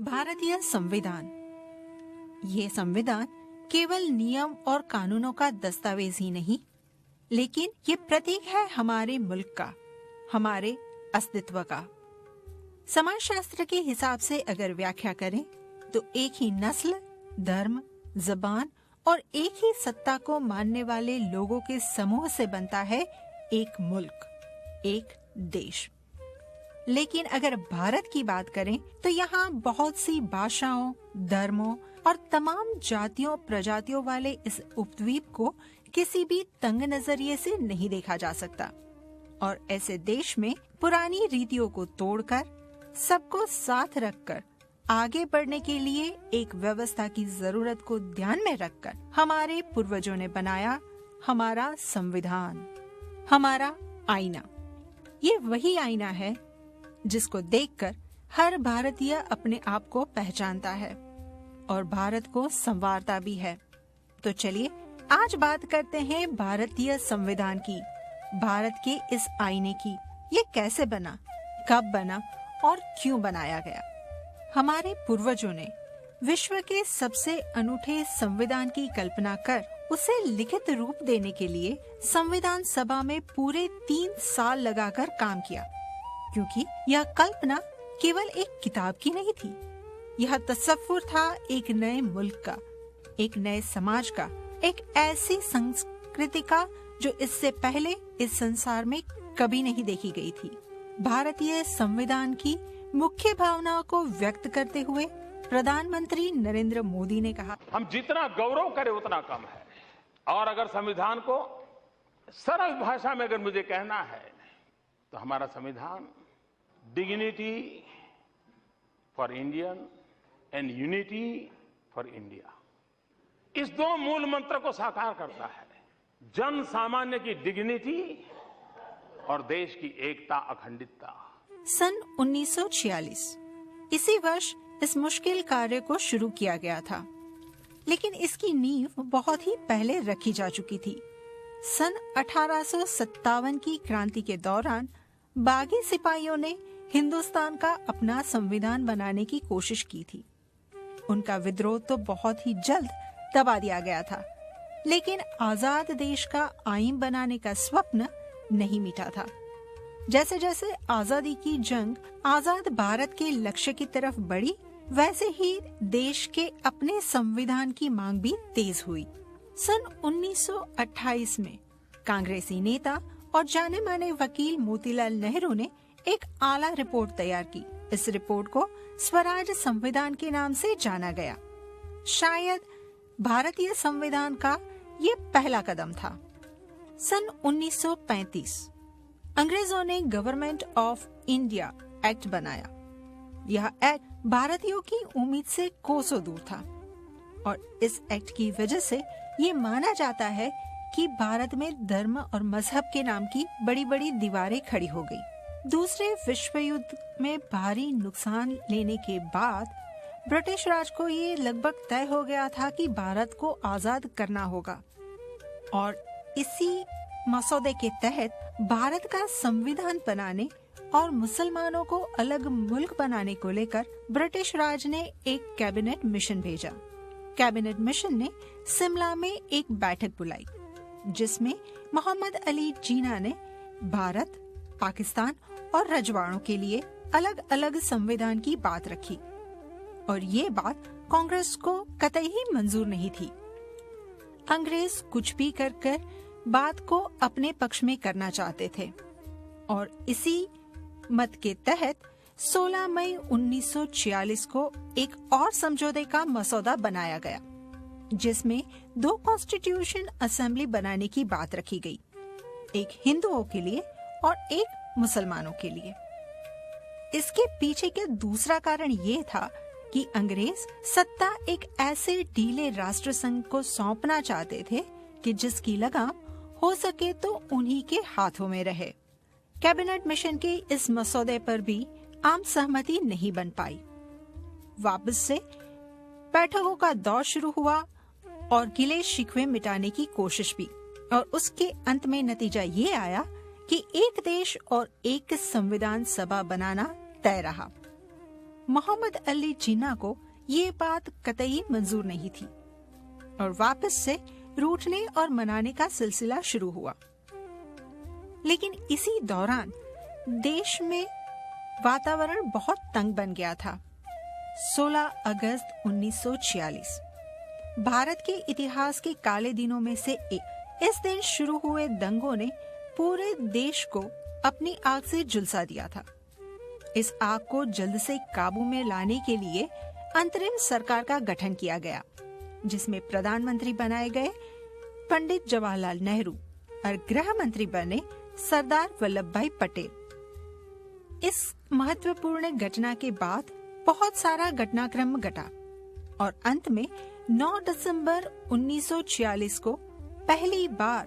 भारतीय संविधान। ये संविधान केवल नियम और कानूनों का दस्तावेज ही नहीं, लेकिन ये प्रतीक है हमारे मुल्क का, हमारे अस्तित्व का। समाजशास्त्र के हिसाब से अगर व्याख्या करें तो एक ही नस्ल, धर्म, जबान और एक ही सत्ता को मानने वाले लोगों के समूह से बनता है एक मुल्क, एक देश। लेकिन अगर भारत की बात करें तो यहाँ बहुत सी भाषाओं, धर्मों और तमाम जातियों प्रजातियों वाले इस उपद्वीप को किसी भी तंग नजरिए से नहीं देखा जा सकता। और ऐसे देश में पुरानी रीतियों को तोड़कर, सबको साथ रखकर आगे बढ़ने के लिए एक व्यवस्था की जरूरत को ध्यान में रखकर हमारे पूर्वजों ने बनाया हमारा संविधान, हमारा आईना। ये वही आईना है जिसको देखकर हर भारतीय अपने आप को पहचानता है और भारत को संवारता भी है। तो चलिए आज बात करते हैं भारतीय संविधान की, भारत के इस आईने की। ये कैसे बना, कब बना और क्यों बनाया गया। हमारे पूर्वजों ने विश्व के सबसे अनूठे संविधान की कल्पना कर उसे लिखित रूप देने के लिए संविधान सभा में पूरे 3 साल लगाकर काम किया, क्योंकि यह कल्पना केवल एक किताब की नहीं थी। यह तसव्वुर था एक नए मुल्क का, एक नए समाज का, एक ऐसी संस्कृति का जो इससे पहले इस संसार में कभी नहीं देखी गई थी। भारतीय संविधान की मुख्य भावनाओं को व्यक्त करते हुए प्रधानमंत्री नरेंद्र मोदी ने कहा, हम जितना गौरव करें उतना कम है। और अगर संविधान को सरल भाषा में अगर मुझे कहना है तो हमारा संविधान dignity for Indian and unity for India, इस दो मूल मंत्र को साकार करता है। जन सामान्य की डिग्निटी और देश की एकता, अखंडितता। सन 1946 इसी वर्ष इस मुश्किल कार्य को शुरू किया गया था, लेकिन इसकी नींव बहुत ही पहले रखी जा चुकी थी। सन 1857 की क्रांति के दौरान बागी सिपाहियों ने हिंदुस्तान का अपना संविधान बनाने की कोशिश की थी। उनका विद्रोह तो बहुत ही जल्द दबा दिया गया था, लेकिन आजाद देश का आईन बनाने का स्वप्न नहीं मिटा था। जैसे जैसे आजादी की जंग आजाद भारत के लक्ष्य की तरफ बढ़ी, वैसे ही देश के अपने संविधान की मांग भी तेज हुई। सन 1928 में कांग्रेसी नेता और जाने माने वकील मोतीलाल नेहरू ने एक आला रिपोर्ट तैयार की। इस रिपोर्ट को स्वराज संविधान के नाम से जाना गया। शायद भारतीय संविधान का ये पहला कदम था। सन 1935 अंग्रेजों ने गवर्नमेंट ऑफ इंडिया एक्ट बनाया। यह एक्ट भारतीयों की उम्मीद से कोसों दूर था और इस एक्ट की वजह से ये माना जाता है कि भारत में धर्म और मजहब के नाम की बड़ी बड़ी दीवारें खड़ी हो गई। दूसरे विश्व युद्ध में भारी नुकसान लेने के बाद ब्रिटिश राज को ये लगभग तय हो गया था कि भारत को आजाद करना होगा और इसी मसौदे के तहत भारत का संविधान बनाने और मुसलमानों को अलग मुल्क बनाने को लेकर ब्रिटिश राज ने एक कैबिनेट मिशन भेजा। कैबिनेट मिशन ने शिमला में एक बैठक बुलाई, जिसमें मोहम्मद अली जिन्ना ने भारत, पाकिस्तान और रजवाड़ों के लिए अलग अलग संविधान की बात रखी और ये बात कांग्रेस को कतई ही मंजूर नहीं थी। अंग्रेज कुछ भी कर बात को अपने पक्ष में करना चाहते थे और इसी मत के तहत 16 मई 1946 को एक और समझौते का मसौदा बनाया गया, जिसमें 2 कॉन्स्टिट्यूशन असेंबली बनाने की बात रखी गई, एक हिंदुओं के लिए और एक मुसलमानों के लिए। इसके पीछे का दूसरा कारण ये था कि अंग्रेज सत्ता एक ऐसे ढीले राष्ट्र संघ को सौंपना चाहते थे कि जिसकी लगाम हो सके तो उन्हीं के हाथों में रहे। कैबिनेट मिशन के इस मसौदे पर भी आम सहमति नहीं बन पाई। वापस से बैठकों का दौर शुरू हुआ और गिले शिकवे मिटाने की कोशिश भी, और उसके अंत में नतीजा ये आया कि एक देश और एक संविधान सभा बनाना तय रहा। मोहम्मद अली जिन्ना को ये बात कतई मंजूर नहीं थी और वापस से रूठने और मनाने का सिलसिला शुरू हुआ। लेकिन इसी दौरान देश में वातावरण बहुत तंग बन गया था। 16 अगस्त 1946 भारत के इतिहास के काले दिनों में से एक। इस दिन शुरू हुए दंगों ने पूरे देश को अपनी आग से झुलसा दिया था। इस आग को जल्द से काबू में लाने के लिए अंतरिम सरकार का गठन किया गया, जिसमें प्रधानमंत्री बनाए गए पंडित जवाहरलाल नेहरू और गृह मंत्री बने सरदार वल्लभ भाई पटेल। इस महत्वपूर्ण घटना के बाद बहुत सारा घटनाक्रम घटा और अंत में 9 दिसंबर 1946 को पहली बार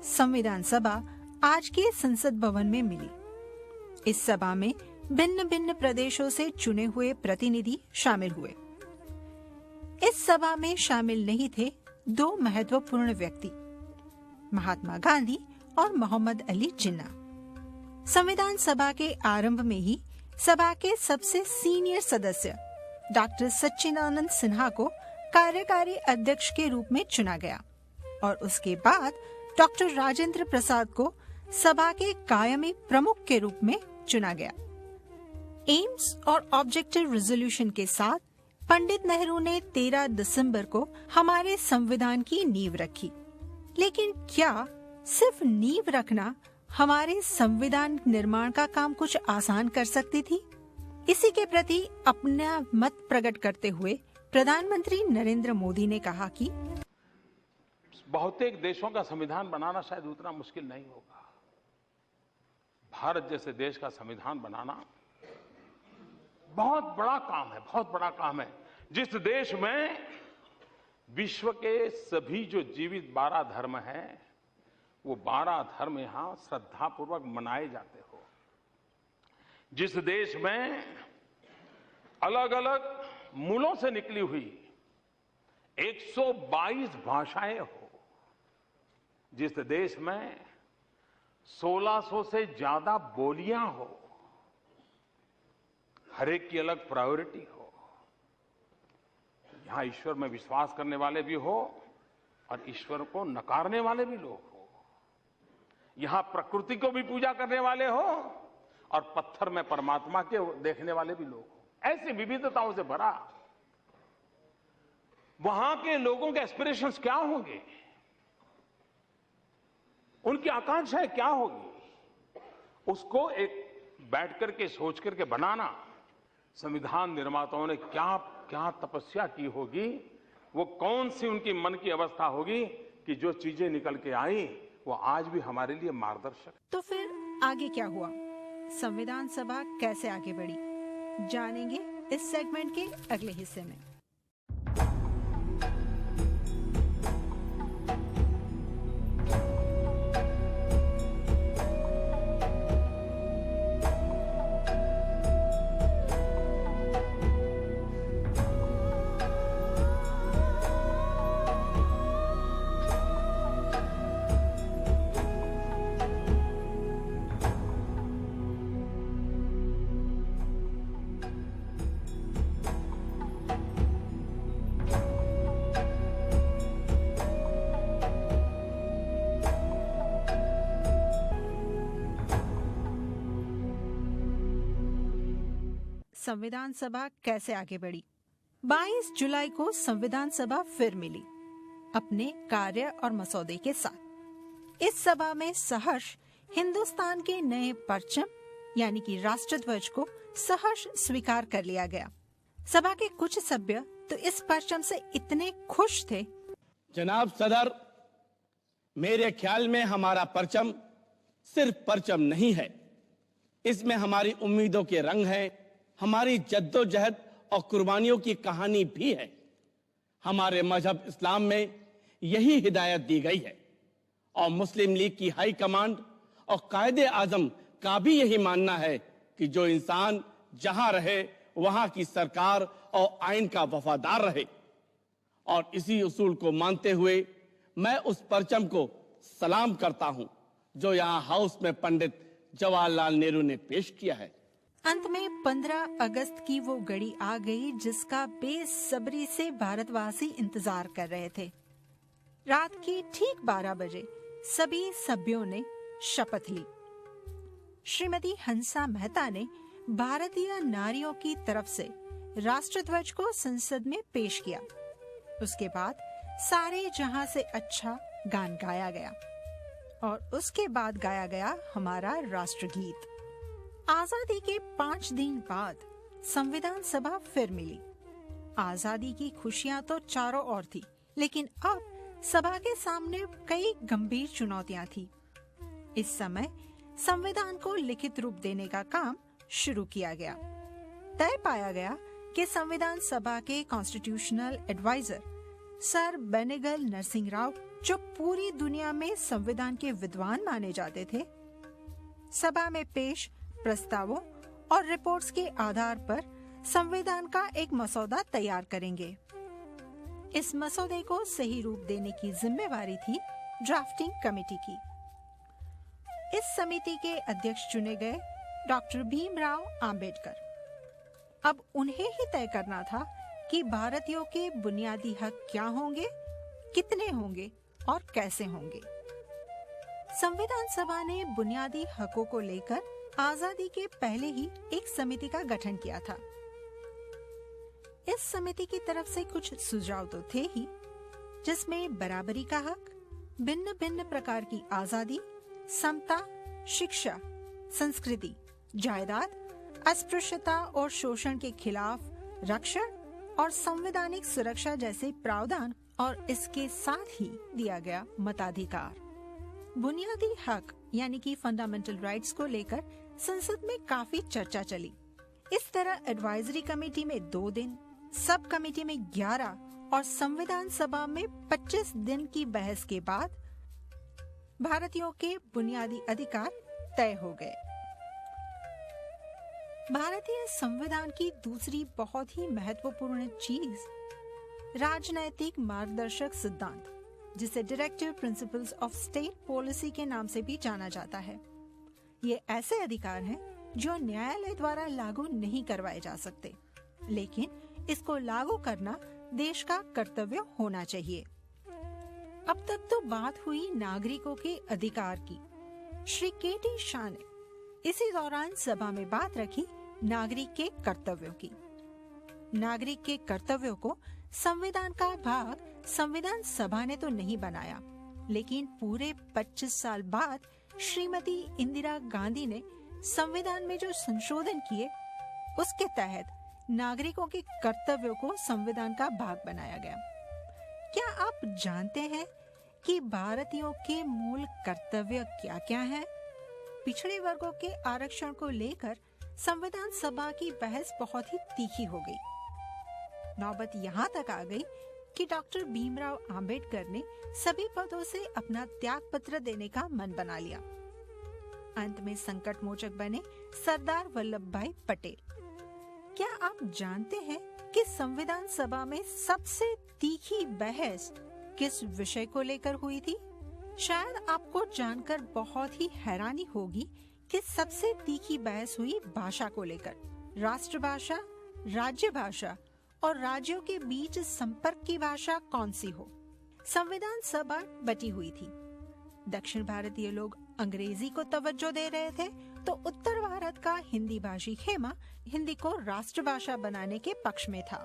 संविधान सभा आज के संसद भवन में मिली। इस सभा में भिन्न भिन्न प्रदेशों से चुने हुए प्रतिनिधि शामिल हुए। इस सभा में शामिल नहीं थे दो महत्वपूर्ण व्यक्ति, महात्मा गांधी और मोहम्मद अली जिन्ना। संविधान सभा के आरंभ में ही सभा के सबसे सीनियर सदस्य डॉक्टर सच्चिदानंद सिन्हा को कार्यकारी अध्यक्ष के रूप में चुना गया और उसके बाद डॉक्टर राजेंद्र प्रसाद को सभा के कायमी प्रमुख के रूप में चुना गया। एम्स और ऑब्जेक्टिव रेजोल्यूशन के साथ पंडित नेहरू ने 13 दिसंबर को हमारे संविधान की नींव रखी। लेकिन क्या सिर्फ नींव रखना हमारे संविधान निर्माण का काम कुछ आसान कर सकती थी? इसी के प्रति अपना मत प्रकट करते हुए प्रधानमंत्री नरेंद्र मोदी ने कहा कि बहुतेक देशों का संविधान बनाना शायद उतना मुश्किल नहीं होगा। भारत जैसे देश का संविधान बनाना बहुत बड़ा काम है, बहुत बड़ा काम है। जिस देश में विश्व के सभी जो जीवित 12 धर्म हैं, वो 12 धर्म यहां श्रद्धापूर्वक मनाए जाते हो। जिस देश में अलग अलग मूलों से निकली हुई 122 भाषाएं हो, जिस देश में 1600 से ज्यादा बोलियां हो, हर एक की अलग प्रायोरिटी हो, यहां ईश्वर में विश्वास करने वाले भी हो और ईश्वर को नकारने वाले भी लोग हो, यहां प्रकृति को भी पूजा करने वाले हो और पत्थर में परमात्मा के देखने वाले भी लोग हो। ऐसी विविधताओं से भरा वहां के लोगों के एस्पिरेशंस क्या होंगे, उनकी आकांक्षाएं क्या होगी, उसको एक बैठ करके सोच करके बनाना। संविधान निर्माताओं ने क्या क्या तपस्या की होगी, वो कौन सी उनकी मन की अवस्था होगी कि जो चीजें निकल के आई वो आज भी हमारे लिए मार्गदर्शक। तो फिर आगे क्या हुआ? संविधान सभा कैसे आगे बढ़ी, जानेंगे इस सेगमेंट के अगले हिस्से में। संविधान सभा कैसे आगे बढ़ी? 22 जुलाई को संविधान सभा फिर मिली अपने कार्य और मसौदे के साथ। इस सभा में सहर्ष हिंदुस्तान के नए परचम यानी कि राष्ट्रध्वज को सहर्ष स्वीकार कर लिया गया। सभा के कुछ सभ्य तो इस परचम से इतने खुश थे। जनाब सदर, मेरे ख्याल में हमारा परचम सिर्फ परचम नहीं है, इसमें हमारी उम्मीदों के रंग हैं, हमारी जद्दोजहद और कुर्बानियों की कहानी भी है। हमारे मजहब इस्लाम में यही हिदायत दी गई है और मुस्लिम लीग की हाई कमांड और कायदे आजम का भी यही मानना है कि जो इंसान जहां रहे वहां की सरकार और आइन का वफादार रहे। और इसी उसूल को मानते हुए मैं उस परचम को सलाम करता हूं जो यहां हाउस में पंडित जवाहरलाल नेहरू ने पेश किया है। अंत में 15 अगस्त की वो घड़ी आ गई जिसका बेसब्री से भारतवासी इंतजार कर रहे थे। रात की ठीक 12 बजे सभी सभ्यों ने शपथ ली। श्रीमती हंसा मेहता ने भारतीय नारियों की तरफ से राष्ट्रध्वज को संसद में पेश किया। उसके बाद सारे जहां से अच्छा गान गाया गया और उसके बाद गाया गया हमारा राष्ट्रगीत। आजादी के 5 दिन बाद संविधान सभा फिर मिली। आजादी की खुशियां तो चारों ओर थी, लेकिन अब सभा के सामने कई गंभीर चुनौतियां थी। इस समय संविधान को लिखित रूप देने का काम शुरू किया गया। तय पाया गया कि संविधान सभा के constitutional adviser sir Benegal Narsing Rau, जो पूरी दुनिया में संविधान के विद्वान माने जाते थे, सभा में पेश प्रस्तावों और रिपोर्ट्स के आधार पर संविधान का एक मसौदा तैयार करेंगे। इस मसौदे को सही रूप देने की जिम्मेवारी थी ड्राफ्टिंग कमेटी की। इस समिति के अध्यक्ष चुने गए डॉक्टर भीमराव आम्बेडकर। अब उन्हें ही तय करना था कि भारतीयों के बुनियादी हक क्या होंगे, कितने होंगे और कैसे होंगे। संविधान सभा ने बुनियादी हकों को लेकर आजादी के पहले ही एक समिति का गठन किया था। इस समिति की तरफ से कुछ सुझाव तो थे ही, जिसमें बराबरी का हक, भिन्न भिन्न प्रकार की आजादी, समता, शिक्षा, संस्कृति, जायदाद, अस्पृश्यता और शोषण के खिलाफ रक्षण और संवैधानिक सुरक्षा जैसे प्रावधान, और इसके साथ ही दिया गया मताधिकार। बुनियादी हक यानी कि फंडामेंटल राइट्स को लेकर संसद में काफी चर्चा चली। इस तरह एडवाइजरी कमेटी में 2 दिन, सब कमेटी में 11 और संविधान सभा में 25 दिन की बहस के बाद भारतीयों के बुनियादी अधिकार तय हो गए। भारतीय संविधान की दूसरी बहुत ही महत्वपूर्ण चीज राजनैतिक मार्गदर्शक सिद्धांत, जिसे directive principles of state policy के नाम से भी जाना जाता है। ये ऐसे अधिकार हैं जो न्यायालय द्वारा लागू नहीं करवाए जा सकते, लेकिन इसको लागू करना देश का कर्तव्य होना चाहिए। अब तक तो बात हुई नागरिकों के अधिकार की। श्री के.टी. शाह ने इसी दौरान सभा में बात रखी नागरिक के कर्तव्यों की। नागरिक के कर्तव्यों को संविधान का भाग संविधान सभा ने तो नहीं बनाया, लेकिन पूरे 25 साल बाद श्रीमती इंदिरा गांधी ने संविधान में जो संशोधन किए, उसके तहत नागरिकों के कर्तव्यों को संविधान का भाग बनाया गया। क्या आप जानते हैं कि भारतीयों के मूल कर्तव्य क्या-क्या हैं? पिछड़े वर्गों के आरक्षण को लेकर संविधान सभा की बहस बहुत ही तीखी हो गई। नौबत यहाँ तक आ गई कि डॉक्टर भीमराव आम्बेडकर ने सभी पदों से अपना त्याग पत्र देने का मन बना लिया। अंत में संकट मोचक बने सरदार वल्लभ भाई पटेल। क्या आप जानते हैं कि संविधान सभा में सबसे तीखी बहस किस विषय को लेकर हुई थी? शायद आपको जानकर बहुत ही हैरानी होगी कि सबसे तीखी बहस हुई भाषा को लेकर। राष्ट्रभाषा, राज्य भाषा और राज्यों के बीच संपर्क की भाषा कौन सी हो। संविधान सभा बटी हुई थी। दक्षिण भारतीय लोग अंग्रेजी को तवज्जो दे रहे थे, तो उत्तर भारत का हिंदी भाषी खेमा हिंदी को राष्ट्रभाषा बनाने के पक्ष में था।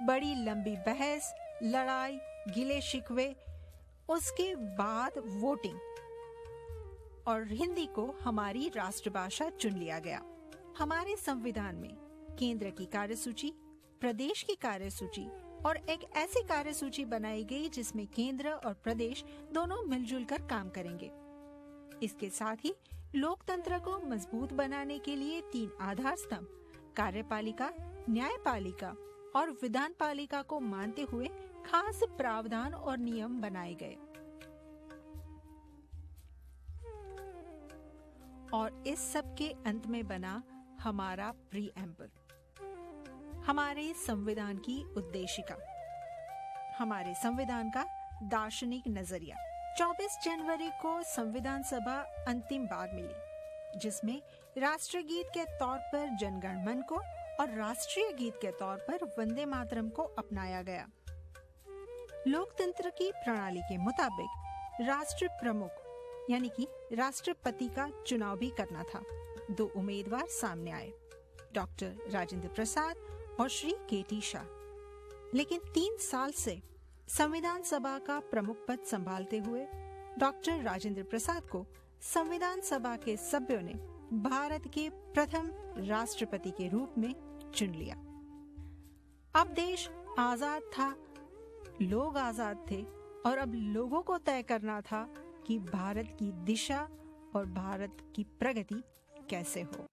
बड़ी लंबी बहस, लड़ाई, गिले शिकवे, उसके बाद वोटिंग और हिंदी को हमारी राष्ट्रभाषा चुन लिया गया। हमारे संविधान में केंद्र की कार्यसूची, प्रदेश की कार्यसूची और एक ऐसी कार्यसूची बनाई गई जिसमें केंद्र और प्रदेश दोनों मिलजुल कर काम करेंगे। इसके साथ ही लोकतंत्र को मजबूत बनाने के लिए 3 आधार स्तंभ, कार्यपालिका, न्यायपालिका और विधानपालिका को मानते हुए खास प्रावधान और नियम बनाए गए। और इस सब के अंत में बना हमारा प्रीएम्बल, हमारे संविधान की उद्देशिका, हमारे संविधान का दार्शनिक नजरिया। 24 जनवरी को संविधान सभा अंतिम बार मिली। जिसमें राष्ट्रगीत के तौर पर जनगण मन को और राष्ट्रीय गीत के तौर पर वंदे मातरम को अपनाया गया। लोकतंत्र की प्रणाली के मुताबिक राष्ट्र प्रमुख यानी कि राष्ट्रपति का चुनाव भी करना था। 2 उम्मीदवार सामने आए, डॉक्टर राजेंद्र प्रसाद और श्री केटी शाह। लेकिन 3 साल से संविधान सभा का प्रमुख पद संभालते हुए डॉक्टर राजेंद्र प्रसाद को संविधान सभा के सभ्यों ने भारत के प्रथम राष्ट्रपति के रूप में चुन लिया। अब देश आजाद था, लोग आजाद थे और अब लोगों को तय करना था कि भारत की दिशा और भारत की प्रगति कैसे हो।